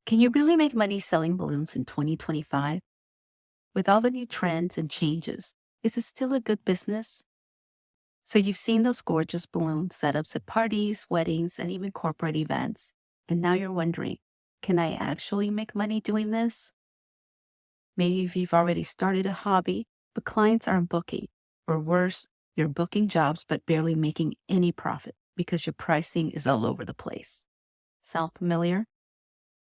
Can you really make money selling balloons in 2025? With all the new trends and changes, is it still a good business? So you've seen those gorgeous balloon setups at parties, weddings, and even corporate events. And now you're wondering, can I actually make money doing this? Maybe if you've already started a hobby, but clients aren't booking. Or worse, you're booking jobs but barely making any profit because your pricing is all over the place. Sound familiar?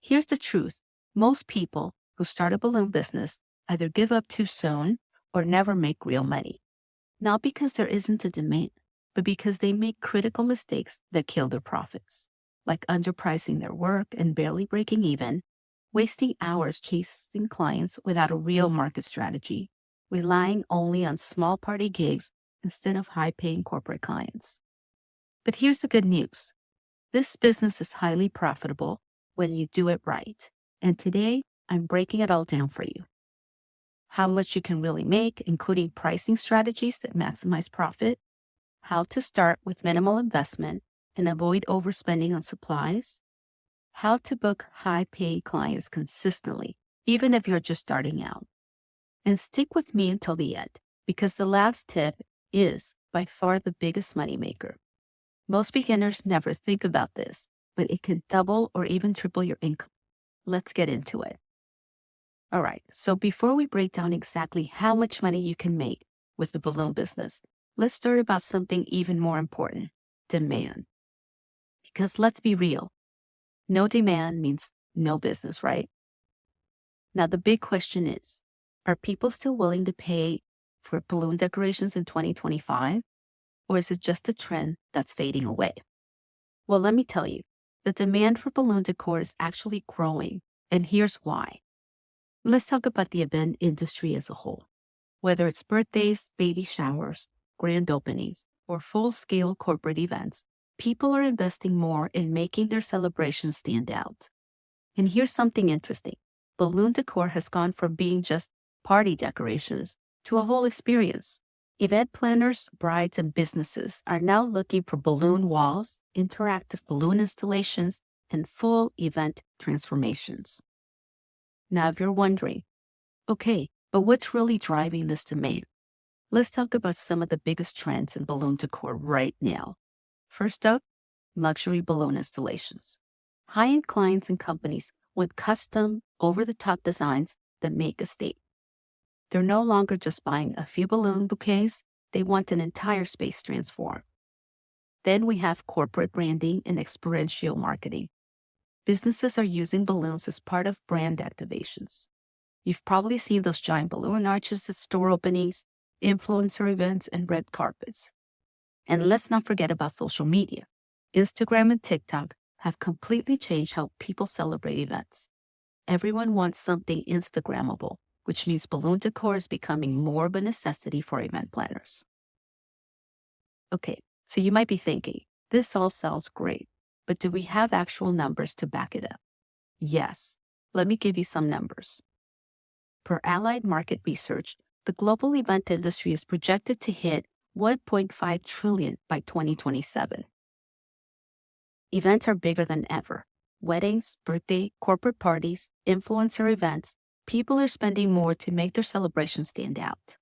Here's the truth. Most people who start a balloon business either give up too soon or never make real money. Not because there isn't a demand, but because they make critical mistakes that kill their profits, like underpricing their work and barely breaking even, wasting hours chasing clients without a real market strategy, relying only on small party gigs instead of high-paying corporate clients. But here's the good news. This business is highly profitable when you do it right. And today, I'm breaking it all down for you. How much you can really make, including pricing strategies that maximize profit, how to start with minimal investment and avoid overspending on supplies, how to book high-paying clients consistently, even if you're just starting out. And stick with me until the end, because the last tip is by far the biggest moneymaker. Most beginners never think about this, but it can double or even triple your income. Let's get into it. All right, so before we break down exactly how much money you can make with the balloon business, let's start about something even more important, demand. Because let's be real, no demand means no business, right? Now, the big question is, are people still willing to pay for balloon decorations in 2025? Or is it just a trend that's fading away? Well, let me tell you, the demand for balloon decor is actually growing, and here's why. Let's talk about the event industry as a whole. Whether it's birthdays, baby showers, grand openings, or full-scale corporate events, people are investing more in making their celebrations stand out. And here's something interesting. Balloon decor has gone from being just party decorations to a whole experience. Event planners, brides, and businesses are now looking for balloon walls, interactive balloon installations, and full event transformations. Now, if you're wondering, okay, but what's really driving this demand? Let's talk about some of the biggest trends in balloon decor right now. First up, luxury balloon installations. High-end clients and companies want custom, over-the-top designs that make a statement. They're no longer just buying a few balloon bouquets, they want an entire space transformed. Then we have corporate branding and experiential marketing. Businesses are using balloons as part of brand activations. You've probably seen those giant balloon arches at store openings, influencer events, and red carpets. And let's not forget about social media. Instagram and TikTok have completely changed how people celebrate events. Everyone wants something Instagrammable, which means balloon decor is becoming more of a necessity for event planners. Okay, so you might be thinking, this all sounds great, but do we have actual numbers to back it up? Yes, let me give you some numbers. Per Allied Market Research, the global event industry is projected to hit 1.5 trillion by 2027. Events are bigger than ever. Weddings, birthday, corporate parties, influencer events, people are spending more to make their celebrations stand out.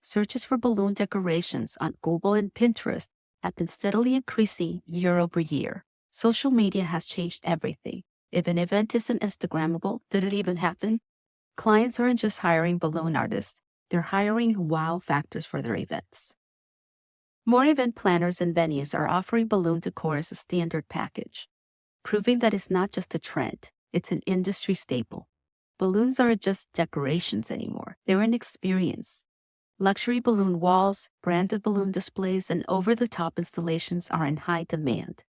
Searches for balloon decorations on Google and Pinterest have been steadily increasing year over year. Social media has changed everything. If an event isn't Instagrammable, did it even happen? Clients aren't just hiring balloon artists, they're hiring wow factors for their events. More event planners and venues are offering balloon decor as a standard package, proving that it's not just a trend, it's an industry staple. Balloons aren't just decorations anymore, they're an experience. Luxury balloon walls, branded balloon displays, and over-the-top installations are in high demand.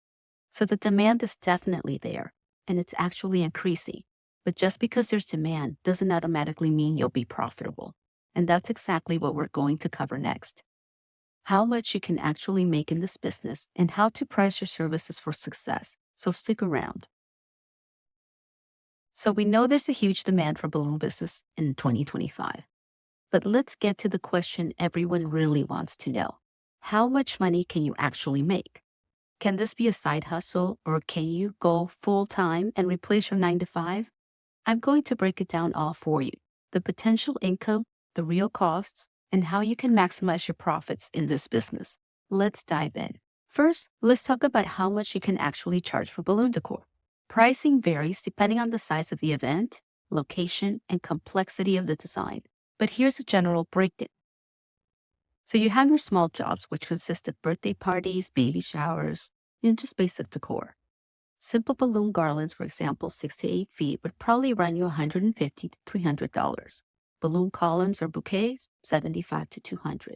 So the demand is definitely there, and it's actually increasing. But just because there's demand doesn't automatically mean you'll be profitable. And that's exactly what we're going to cover next. How much you can actually make in this business and how to price your services for success. So stick around. So we know there's a huge demand for balloon business in 2025. But let's get to the question everyone really wants to know. How much money can you actually make? Can this be a side hustle, or can you go full time and replace your 9 to 5? I'm going to break it down all for you: the potential income, the real costs, and how you can maximize your profits in this business. Let's dive in. First, let's talk about how much you can actually charge for balloon decor. Pricing varies depending on the size of the event, location, and complexity of the design. But here's a general breakdown. So you have your small jobs, which consist of birthday parties, baby showers, and just basic decor. Simple balloon garlands, for example, 6 to 8 feet, would probably run you $150 to $300. Balloon columns or bouquets, $75 to $200.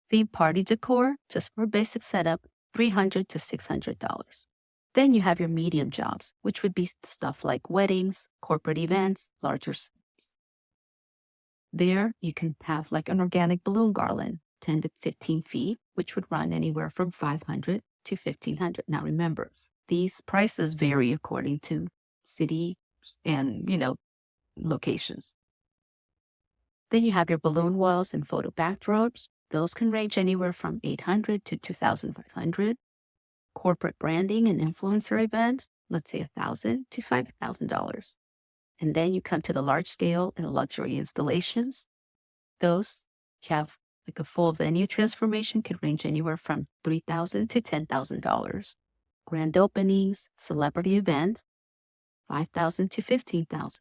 Theme party decor, just for a basic setup, $300 to $600. Then you have your medium jobs, which would be stuff like weddings, corporate events, larger size. There, you can have like an organic balloon garland, 10 to 15 feet, which would run anywhere from $500 to $1,500. Now remember, these prices vary according to city and, locations. Then you have your balloon walls and photo backdrops. Those can range anywhere from $800 to $2,500. Corporate branding and influencer events, let's say $1,000 to $5,000. And then you come to the large scale and luxury installations. Those have like a full venue transformation, could range anywhere from $3,000 to $10,000. Grand openings, celebrity events, $5,000 to $15,000.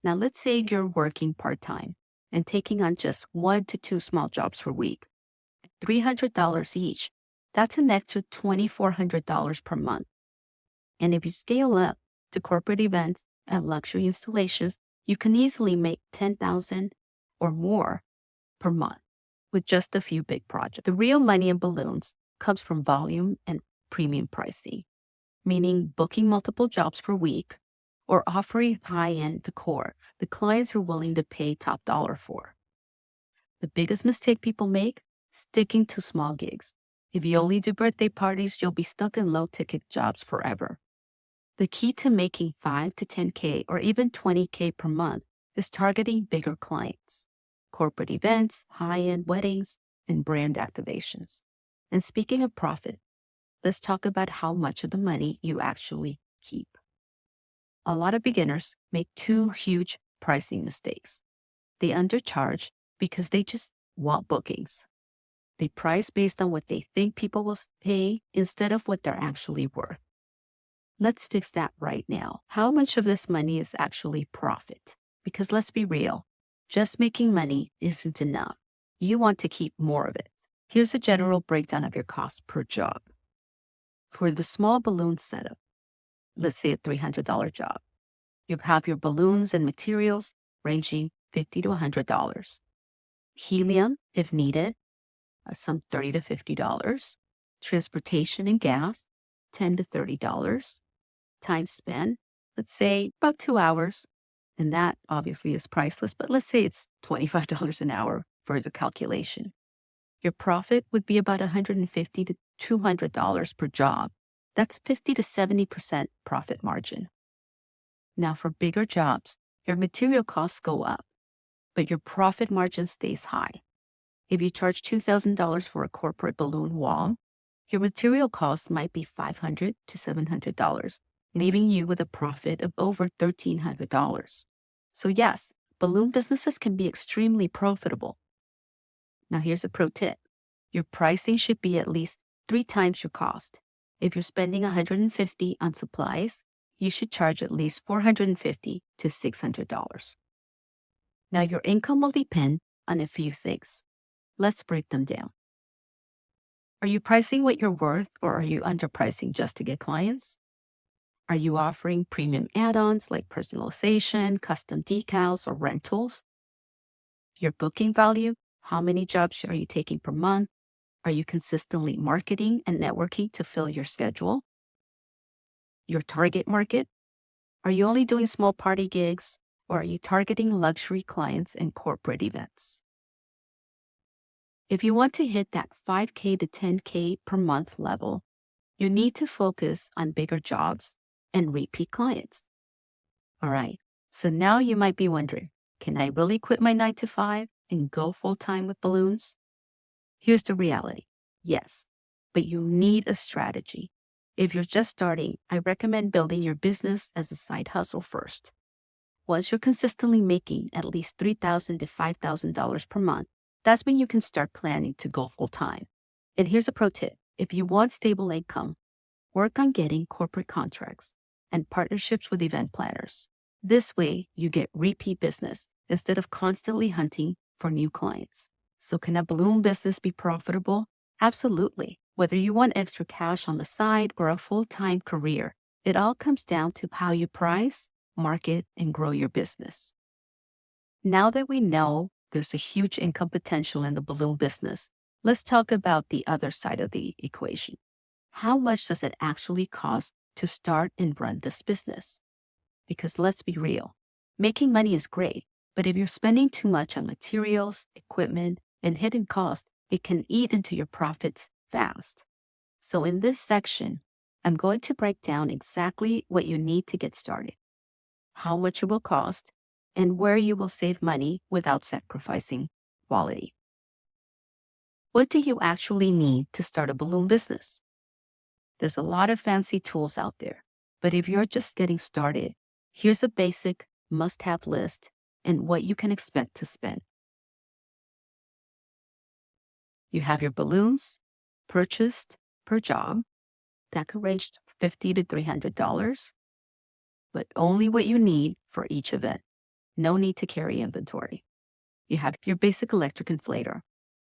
Now let's say you're working part-time and taking on just 1 to 2 small jobs per week, $300 each. That's an extra $2,400 per month. And if you scale up to corporate events and luxury installations, you can easily make $10,000 or more per month with just a few big projects. The real money in balloons comes from volume and premium pricing, meaning booking multiple jobs per week or offering high-end decor the clients are willing to pay top dollar for. The biggest mistake people make: sticking to small gigs. If you only do birthday parties, you'll be stuck in low-ticket jobs forever. The key to making 5 to 10K or even 20K per month is targeting bigger clients, corporate events, high-end weddings, and brand activations. And speaking of profit, let's talk about how much of the money you actually keep. A lot of beginners make 2 huge pricing mistakes. They undercharge because they just want bookings. They price based on what they think people will pay instead of what they're actually worth. Let's fix that right now. How much of this money is actually profit? Because let's be real, just making money isn't enough. You want to keep more of it. Here's a general breakdown of your cost per job. For the small balloon setup, let's say a $300 job, you have your balloons and materials ranging $50 to $100. Helium, if needed, some $30 to $50. Transportation and gas, $10 to $30. Time spent, let's say about 2 hours. And that obviously is priceless, but let's say it's $25 an hour for the calculation. Your profit would be about $150 to $200 per job. That's 50 to 70% profit margin. Now for bigger jobs, your material costs go up, but your profit margin stays high. If you charge $2,000 for a corporate balloon wall, your material costs might be $500 to $700, leaving you with a profit of over $1,300. So yes, balloon businesses can be extremely profitable. Now here's a pro tip. Your pricing should be at least 3 times your cost. If you're spending $150 on supplies, you should charge at least $450 to $600. Now your income will depend on a few things. Let's break them down. Are you pricing what you're worth, or are you underpricing just to get clients? Are you offering premium add-ons like personalization, custom decals, or rentals? Your booking value, how many jobs are you taking per month? Are you consistently marketing and networking to fill your schedule? Your target market, are you only doing small party gigs, or are you targeting luxury clients and corporate events? If you want to hit that 5K to 10K per month level, you need to focus on bigger jobs and repeat clients. All right, so now you might be wondering, can I really quit my 9 to 5 and go full-time with balloons? Here's the reality. Yes, but you need a strategy. If you're just starting, I recommend building your business as a side hustle first. Once you're consistently making at least $3,000 to $5,000 per month, that's when you can start planning to go full time. And here's a pro tip. If you want stable income, work on getting corporate contracts and partnerships with event planners. This way, you get repeat business instead of constantly hunting for new clients. So can a balloon business be profitable? Absolutely. Whether you want extra cash on the side or a full-time career, it all comes down to how you price, market, and grow your business. Now that we know there's a huge income potential in the balloon business, let's talk about the other side of the equation. How much does it actually cost to start and run this business? Because let's be real, making money is great, but if you're spending too much on materials, equipment, and hidden costs, it can eat into your profits fast. So in this section, I'm going to break down exactly what you need to get started, how much it will cost, and where you will save money without sacrificing quality. What do you actually need to start a balloon business? There's a lot of fancy tools out there, but if you're just getting started, here's a basic must-have list and what you can expect to spend. You have your balloons purchased per job. That could range $50 to $300, but only what you need for each event. No need to carry inventory. You have your basic electric inflator,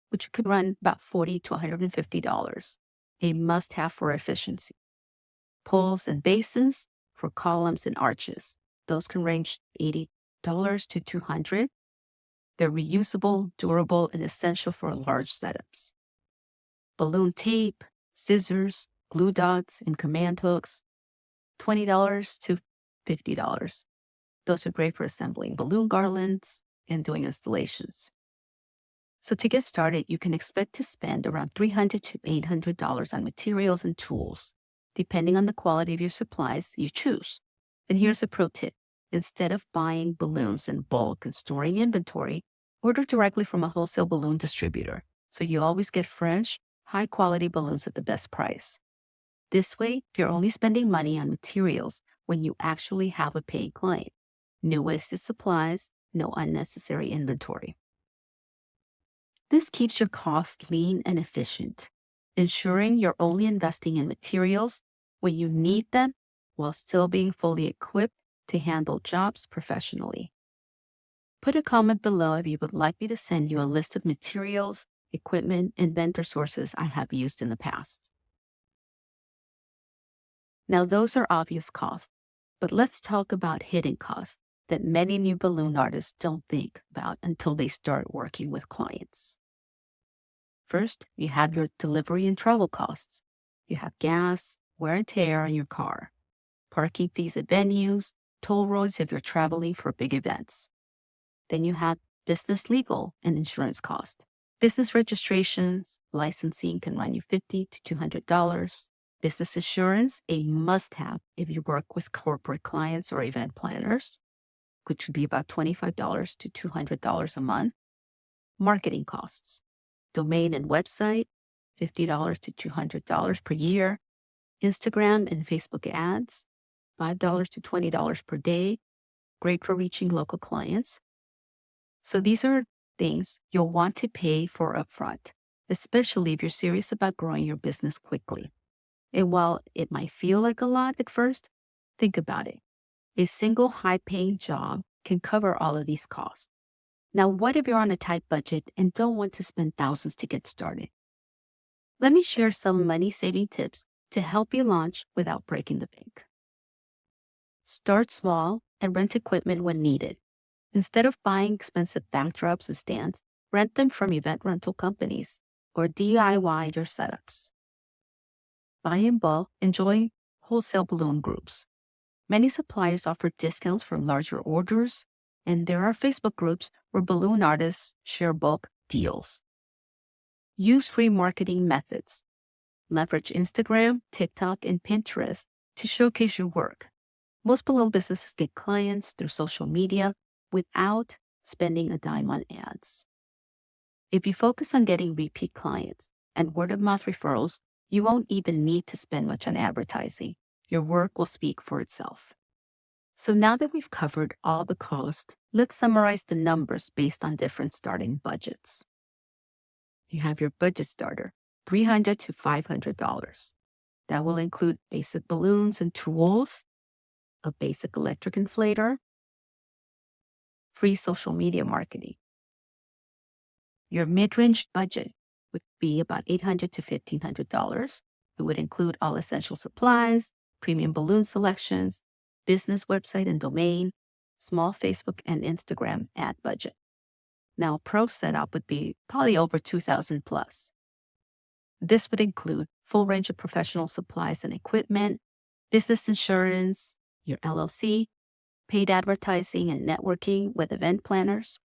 which could run about $40 to $150, a must-have for efficiency. Poles and bases for columns and arches. Those can range $80 to $200. They're reusable, durable, and essential for large setups. Balloon tape, scissors, glue dots, and command hooks, $20 to $50. Those are great for assembling balloon garlands and doing installations. So to get started, you can expect to spend around $300 to $800 on materials and tools, depending on the quality of your supplies you choose. And here's a pro tip. Instead of buying balloons in bulk and storing inventory, order directly from a wholesale balloon distributor, so you always get fresh, high-quality balloons at the best price. This way, you're only spending money on materials when you actually have a paying client. No wasted supplies, no unnecessary inventory. This keeps your costs lean and efficient, ensuring you're only investing in materials when you need them while still being fully equipped to handle jobs professionally. Put a comment below if you would like me to send you a list of materials, equipment, and vendor sources I have used in the past. Now, those are obvious costs, but let's talk about hidden costs that many new balloon artists don't think about until they start working with clients. First, you have your delivery and travel costs. You have gas, wear and tear on your car, parking fees at venues, toll roads if you're traveling for big events. Then you have business legal and insurance costs. Business registrations, licensing can run you $50 to $200. Business insurance, a must-have if you work with corporate clients or event planners, which would be about $25 to $200 a month. Marketing costs, domain and website, $50 to $200 per year. Instagram and Facebook ads, $5 to $20 per day. Great for reaching local clients. So these are things you'll want to pay for upfront, especially if you're serious about growing your business quickly. And while it might feel like a lot at first, think about it. A single high-paying job can cover all of these costs. Now, what if you're on a tight budget and don't want to spend thousands to get started? Let me share some money-saving tips to help you launch without breaking the bank. Start small and rent equipment when needed. Instead of buying expensive backdrops and stands, rent them from event rental companies or DIY your setups. Buy in bulk and join wholesale balloon groups. Many suppliers offer discounts for larger orders, and there are Facebook groups where balloon artists share bulk deals. Use free marketing methods. Leverage Instagram, TikTok, and Pinterest to showcase your work. Most balloon businesses get clients through social media without spending a dime on ads. If you focus on getting repeat clients and word-of-mouth referrals, You won't even need to spend much on advertising. Your work will speak for itself. So now that we've covered all the costs, let's summarize the numbers based on different starting budgets. You have your budget starter, $300 to $500. That will include basic balloons and tools, a basic electric inflator, free social media marketing. Your mid-range budget would be about $800 to $1,500. It would include all essential supplies, premium balloon selections, business website and domain, small Facebook and Instagram ad budget. Now, a pro setup would be probably over $2,000 plus. This would include full range of professional supplies and equipment, business insurance, your LLC, paid advertising and networking with event planners.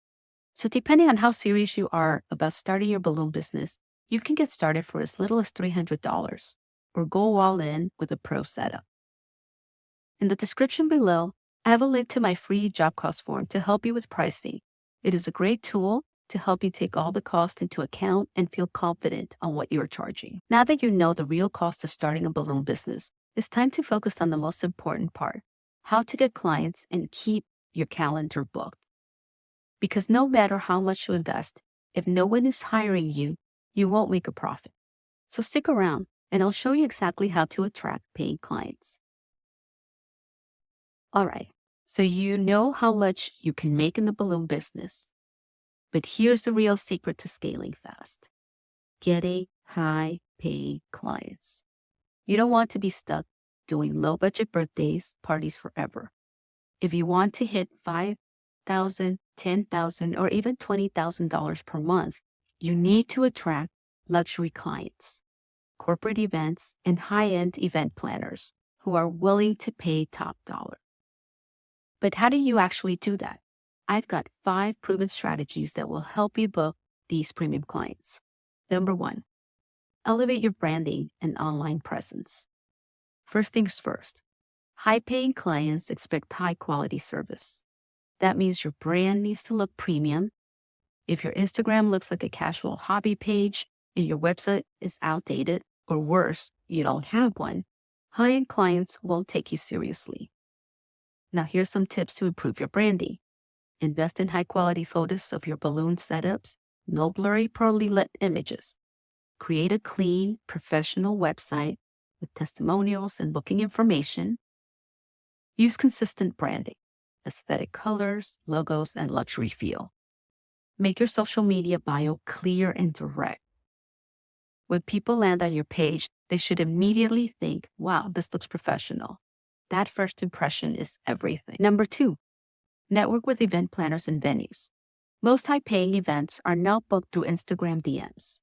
So depending on how serious you are about starting your balloon business, you can get started for as little as $300 or go all in with a pro setup. In the description below, I have a link to my free job cost form to help you with pricing. It is a great tool to help you take all the costs into account and feel confident on what you're charging. Now that you know the real cost of starting a balloon business, it's time to focus on the most important part, how to get clients and keep your calendar booked. Because no matter how much you invest, if no one is hiring you, you won't make a profit. So stick around and I'll show you exactly how to attract paying clients. All right, so you know how much you can make in the balloon business. But here's the real secret to scaling fast: getting high paying clients. You don't want to be stuck doing low budget birthdays parties forever. If you want to hit $5,000, $10,000, or even $20,000 per month, you need to attract luxury clients, corporate events, and high-end event planners who are willing to pay top dollar. But how do you actually do that? I've got 5 proven strategies that will help you book these premium clients. Number 1, elevate your branding and online presence. First things first, high-paying clients expect high-quality service. That means your brand needs to look premium. If your Instagram looks like a casual hobby page and your website is outdated, or worse, you don't have one, high-end clients won't take you seriously. Now, here's some tips to improve your branding. Invest in high-quality photos of your balloon setups, no blurry, poorly lit images. Create a clean, professional website with testimonials and booking information. Use consistent branding, aesthetic colors, logos, and luxury feel. Make your social media bio clear and direct. When people land on your page, they should immediately think, wow, this looks professional. That first impression is everything. Number 2, network with event planners and venues. Most high-paying events are now booked through Instagram DMs.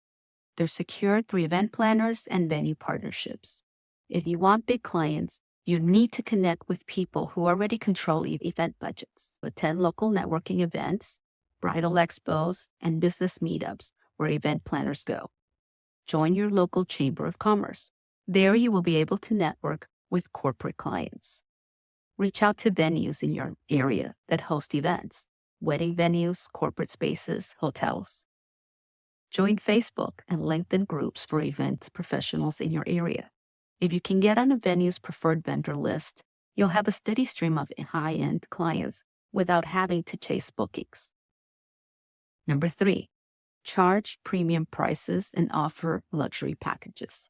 They're secured through event planners and venue partnerships. If you want big clients, you need to connect with people who already control event budgets. Attend local networking events, bridal expos, and business meetups where event planners go. Join your local chamber of commerce. There you will be able to network with corporate clients. Reach out to venues in your area that host events, wedding venues, corporate spaces, hotels. Join Facebook and LinkedIn groups for event professionals in your area. If you can get on a venue's preferred vendor list, you'll have a steady stream of high-end clients without having to chase bookings. Number 3, charge premium prices and offer luxury packages.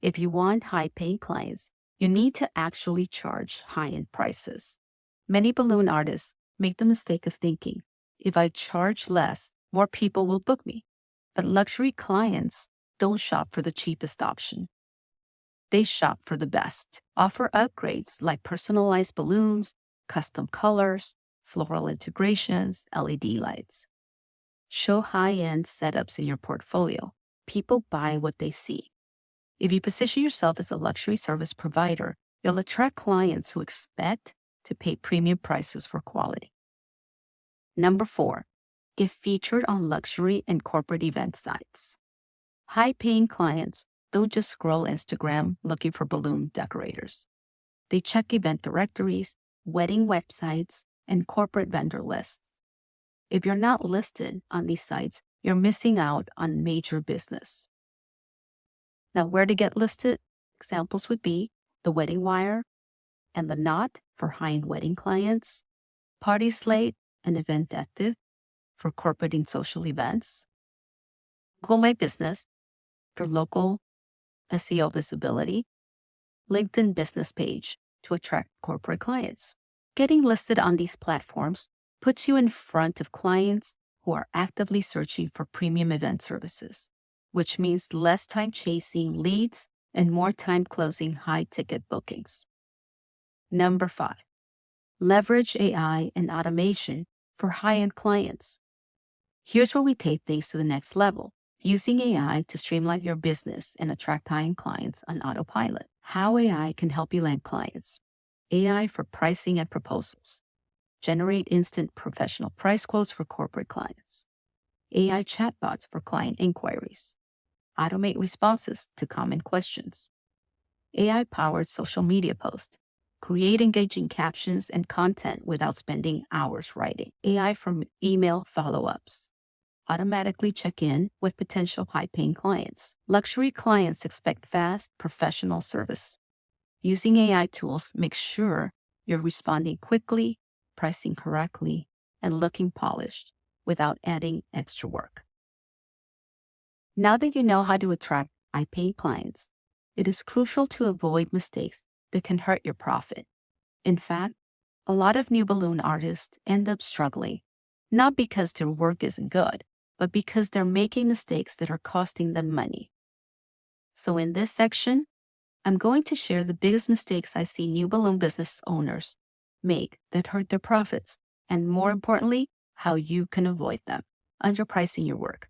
If you want high-paying clients, you need to actually charge high-end prices. Many balloon artists make the mistake of thinking, if I charge less, more people will book me. But luxury clients don't shop for the cheapest option. They shop for the best. Offer upgrades like personalized balloons, custom colors, floral integrations, LED lights. Show high-end setups in your portfolio. People buy what they see. If you position yourself as a luxury service provider, you'll attract clients who expect to pay premium prices for quality. Number 4, get featured on luxury and corporate event sites. High-paying clients don't just scroll Instagram looking for balloon decorators. They check event directories, wedding websites, and corporate vendor lists. If you're not listed on these sites, you're missing out on major business. Now, where to get listed? Examples would be the Wedding Wire and the Knot for high-end wedding clients, Party Slate and Event Active for corporate and social events, Google My Business for local SEO visibility, LinkedIn Business Page to attract corporate clients. Getting listed on these platforms puts you in front of clients who are actively searching for premium event services, which means less time chasing leads and more time closing high-ticket bookings. Number 5, leverage AI and automation for high-end clients. Here's where we take things to the next level, using AI to streamline your business and attract high-end clients on autopilot. How AI can help you land clients. AI for pricing and proposals. Generate instant professional price quotes for corporate clients. AI chatbots for client inquiries. Automate responses to common questions. AI-powered social media posts. Create engaging captions and content without spending hours writing. AI for email follow-ups. Automatically check in with potential high-paying clients. Luxury clients expect fast, professional service. Using AI tools makes sure you're responding quickly, pricing correctly, and looking polished without adding extra work. Now that you know how to attract high-paying clients, it is crucial to avoid mistakes that can hurt your profit. In fact, a lot of new balloon artists end up struggling, not because their work isn't good, but because they're making mistakes that are costing them money. So in this section, I'm going to share the biggest mistakes I see new balloon business owners make that hurt their profits, and more importantly, how you can avoid them. Underpricing your work.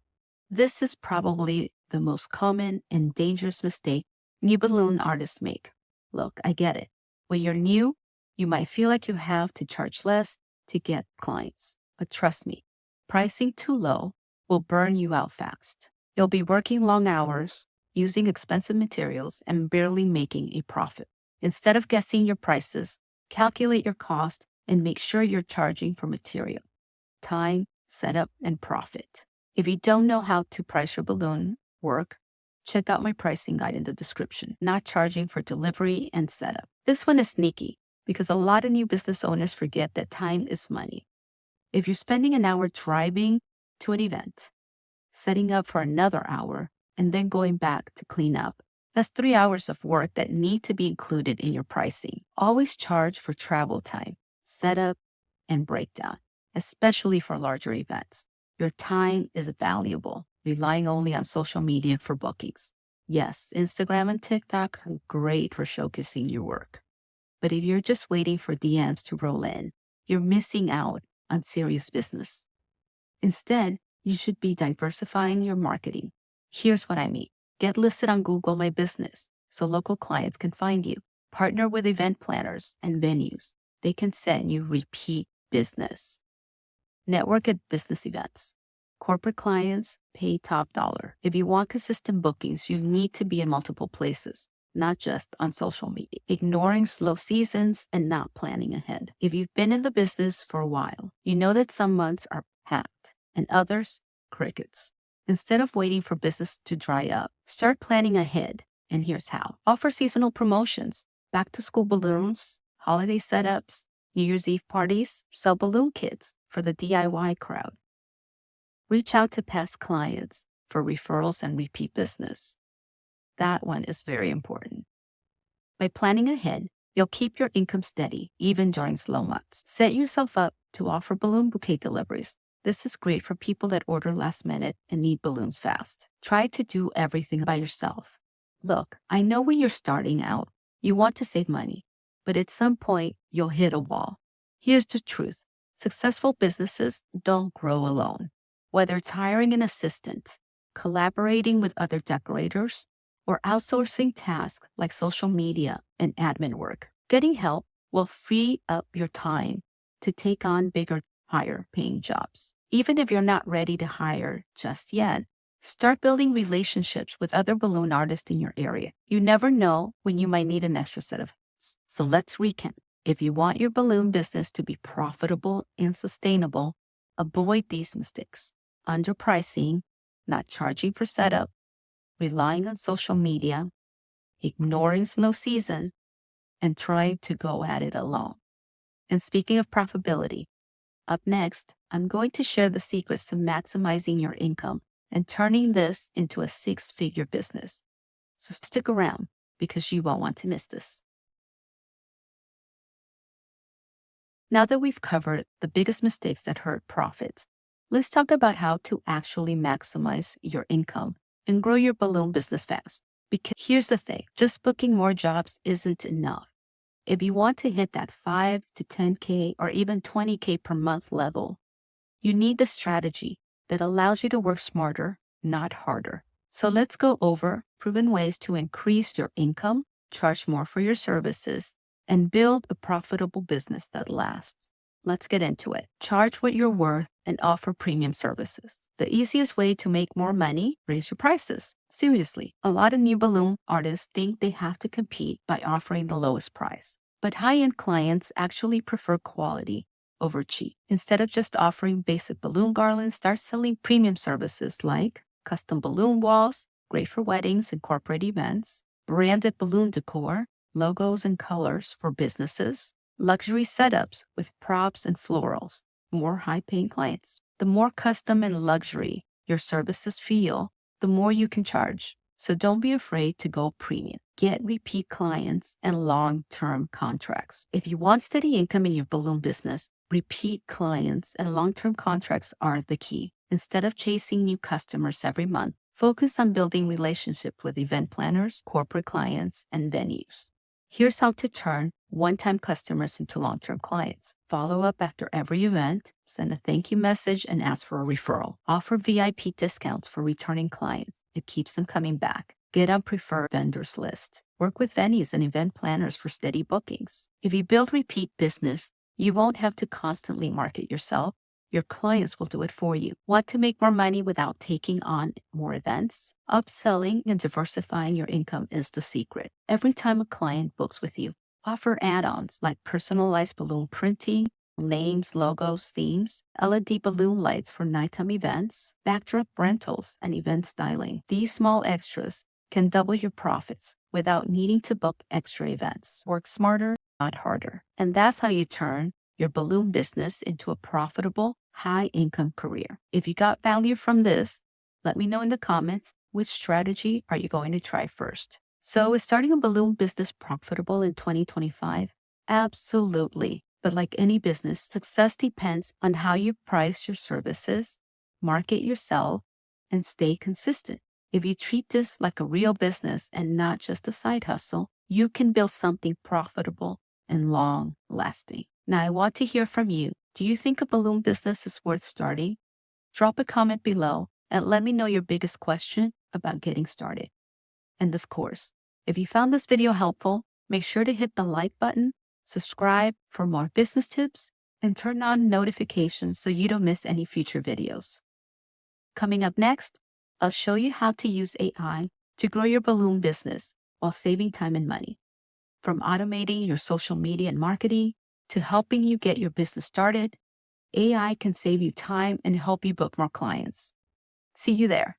This is probably the most common and dangerous mistake new balloon artists make. Look, I get it. When you're new, you might feel like you have to charge less to get clients. But trust me, pricing too low will burn you out fast. You'll be working long hours, using expensive materials, and barely making a profit. Instead of guessing your prices, calculate your cost and make sure you're charging for material, time, setup, and profit. If you don't know how to price your balloon work, check out my pricing guide in the description. Not charging for delivery and setup. This one is sneaky because a lot of new business owners forget that time is money. If you're spending an hour driving to an event, setting up for another hour, and then going back to clean up, that's 3 hours of work that need to be included in your pricing. Always charge for travel time, setup, and breakdown, especially for larger events. Your time is valuable, relying only on social media for bookings. Yes, Instagram and TikTok are great for showcasing your work. But if you're just waiting for DMs to roll in, you're missing out on serious business. Instead, you should be diversifying your marketing. Here's what I mean. Get listed on Google My Business so local clients can find you. Partner with event planners and venues. They can send you repeat business. Network at business events. Corporate clients pay top dollar. If you want consistent bookings, you need to be in multiple places, not just on social media. Ignoring slow seasons and not planning ahead. If you've been in the business for a while, you know that some months are packed and others crickets. Instead of waiting for business to dry up, start planning ahead. And here's how. Offer seasonal promotions, back to school balloons, holiday setups, New Year's Eve parties, sell balloon kits for the DIY crowd. Reach out to past clients for referrals and repeat business. That one is very important. By planning ahead, you'll keep your income steady even during slow months. Set yourself up to offer balloon bouquet deliveries. This is great for people that order last minute and need balloons fast. Try to do everything by yourself. Look, I know when you're starting out, you want to save money, but at some point, you'll hit a wall. Here's the truth. Successful businesses don't grow alone. Whether it's hiring an assistant, collaborating with other decorators, or outsourcing tasks like social media and admin work, getting help will free up your time to take on bigger, higher paying jobs. Even if you're not ready to hire just yet, start building relationships with other balloon artists in your area. You never know when you might need an extra set of hands. So let's recap. If you want your balloon business to be profitable and sustainable, avoid these mistakes. Underpricing, not charging for setup, relying on social media, ignoring slow season, and trying to go at it alone. And speaking of profitability, up next, I'm going to share the secrets to maximizing your income and turning this into a six-figure business. So stick around because you won't want to miss this. Now that we've covered the biggest mistakes that hurt profits, let's talk about how to actually maximize your income and grow your balloon business fast. Because here's the thing, just booking more jobs isn't enough. If you want to hit that 5 to 10K or even 20K per month level, you need the strategy that allows you to work smarter, not harder. So let's go over proven ways to increase your income, charge more for your services, and build a profitable business that lasts. Let's get into it. Charge what you're worth and offer premium services. The easiest way to make more money, raise your prices. Seriously, a lot of new balloon artists think they have to compete by offering the lowest price. But high-end clients actually prefer quality over cheap. Instead of just offering basic balloon garlands, start selling premium services like custom balloon walls, great for weddings and corporate events, branded balloon decor, logos and colors for businesses, luxury setups with props and florals, more high-paying clients. The more custom and luxury your services feel, the more you can charge. So don't be afraid to go premium. Get repeat clients and long-term contracts. If you want steady income in your balloon business, repeat clients and long-term contracts are the key. Instead of chasing new customers every month, focus on building relationships with event planners, corporate clients, and venues. Here's how to turn one-time customers into long-term clients. Follow up after every event, send a thank you message, and ask for a referral. Offer VIP discounts for returning clients. It keeps them coming back. Get on preferred vendors list. Work with venues and event planners for steady bookings. If you build repeat business, you won't have to constantly market yourself. Your clients will do it for you. Want to make more money without taking on more events? Upselling and diversifying your income is the secret. Every time a client books with you, offer add-ons like personalized balloon printing, names, logos, themes, LED balloon lights for nighttime events, backdrop rentals, and event styling. These small extras can double your profits without needing to book extra events. Work smarter, not harder. And that's how you turn your balloon business into a profitable, high-income career. If you got value from this, let me know in the comments which strategy are you going to try first. So is starting a balloon business profitable in 2025? Absolutely. But like any business, success depends on how you price your services, market yourself, and stay consistent. If you treat this like a real business and not just a side hustle, you can build something profitable and long-lasting. Now, I want to hear from you. Do you think a balloon business is worth starting? Drop a comment below and let me know your biggest question about getting started. And of course, if you found this video helpful, make sure to hit the like button, subscribe for more business tips, and turn on notifications so you don't miss any future videos. Coming up next, I'll show you how to use AI to grow your balloon business while saving time and money. From automating your social media and marketing to helping you get your business started, AI can save you time and help you book more clients. See you there.